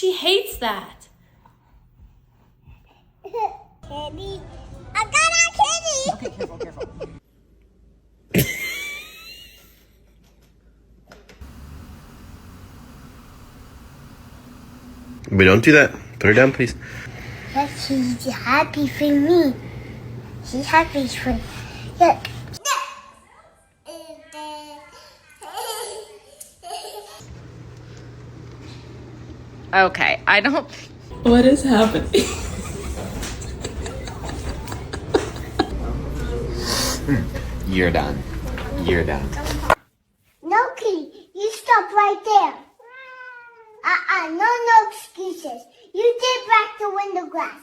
She hates that. Kitty. I got a kitty. Okay, careful, careful. We don't do that. Put her down, please. Yes, she's happy for me. She's happy for me. Yeah. Okay, I don't. What is happening? You're done. You're done. No, kitty. You stop right there. No excuses. You did break the window glass.